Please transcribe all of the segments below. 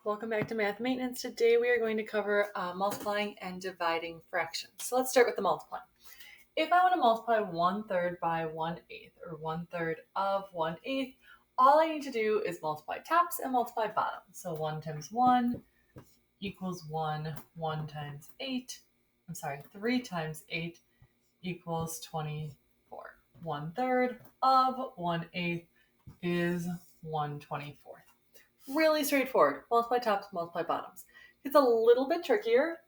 Welcome back to Math Maintenance. Today we are going to cover multiplying and dividing fractions. So let's start with the multiplying. If I want to multiply 1/3 by 1/8 or 1/3 of 1/8, all I need to do is multiply tops and multiply bottoms. So 1 times 1 equals 1, 1 times 8, 3 times 8 equals 24. 1/3 of 1/8 is 1/24. Really straightforward. Multiply tops, multiply bottoms. It's a little bit trickier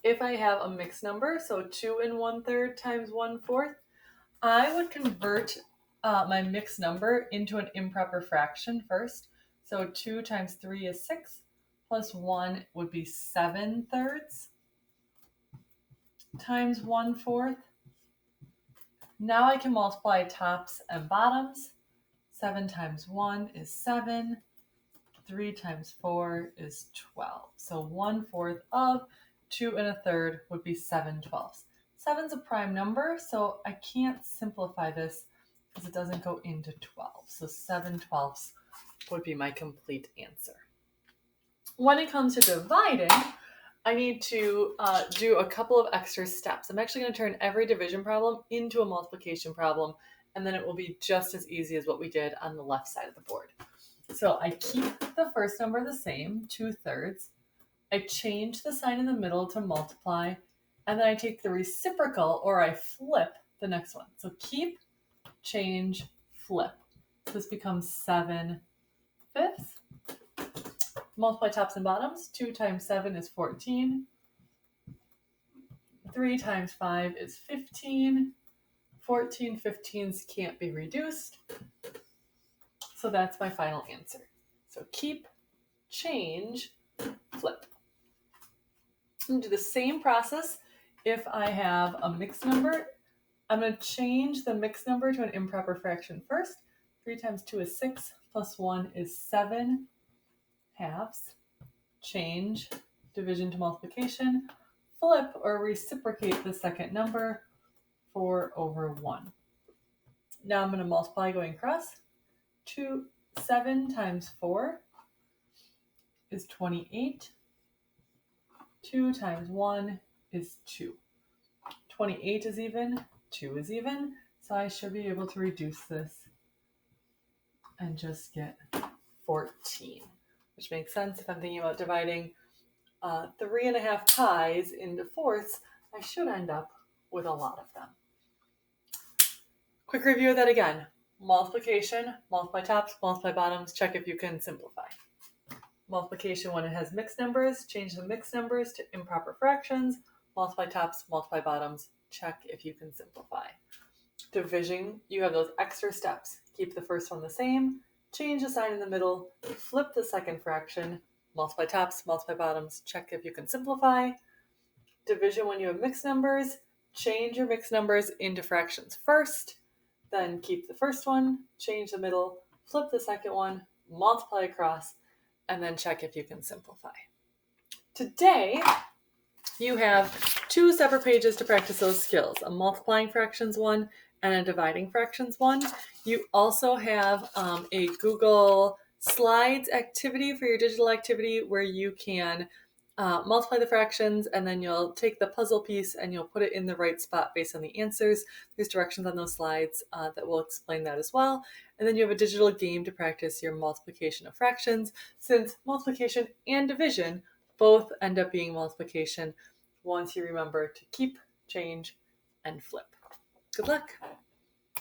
if I have a mixed number, so 2 1/3 times 1/4. I would convert my mixed number into an improper fraction first. So 2 times 3 is 6, plus 1 would be 7/3 times 1/4. Now I can multiply tops and bottoms. 7 times 1 is 7. 3 times 4 is 12. So 1/4 of 2 1/3 would be 7/12. 7 is a prime number, so I can't simplify this because it doesn't go into 12. So 7/12 would be my complete answer. When it comes to dividing, I need to do a couple of extra steps. I'm actually going to turn every division problem into a multiplication problem, and then it will be just as easy as what we did on the left side of the board. So I keep the first number the same, 2/3. I change the sign in the middle to multiply, and then I take the reciprocal, or I flip the next one. So keep, change, flip. This becomes 7/5. Multiply tops and bottoms. 2 times 7 is 14. 3 times 5 is 15. 14 15s can't be reduced. So that's my final answer. So keep, change, flip. I'm going to do the same process if I have a mixed number. I'm going to change the mixed number to an improper fraction first. 3 times 2 is 6, plus 1 is 7 halves. Change division to multiplication. Flip or reciprocate the second number, 4/1. Now I'm going to multiply going across. 7 times 4 is 28. 2 times 1 is 2. 28 is even, 2 is even, so I should be able to reduce this and just get 14, which makes sense if I'm thinking about dividing 3.5 pies into fourths. I should end up with a lot of them. Quick review of that again. Multiplication, multiply tops, multiply bottoms, check if you can simplify. Multiplication when it has mixed numbers, change the mixed numbers to improper fractions. Multiply tops, multiply bottoms, check if you can simplify. Division, you have those extra steps. Keep the first one the same, change the sign in the middle, flip the second fraction, multiply tops, multiply bottoms, check if you can simplify. Division when you have mixed numbers, change your mixed numbers into fractions first, then keep the first one, change the middle, flip the second one, multiply across, and then check if you can simplify. Today, you have 2 separate pages to practice those skills, a multiplying fractions one and a dividing fractions one. You also have a Google Slides activity for your digital activity where you can multiply the fractions, and then you'll take the puzzle piece and you'll put it in the right spot based on the answers. There's directions on those slides that will explain that as well. And then you have a digital game to practice your multiplication of fractions, since multiplication and division both end up being multiplication once you remember to keep, change, and flip. Good luck.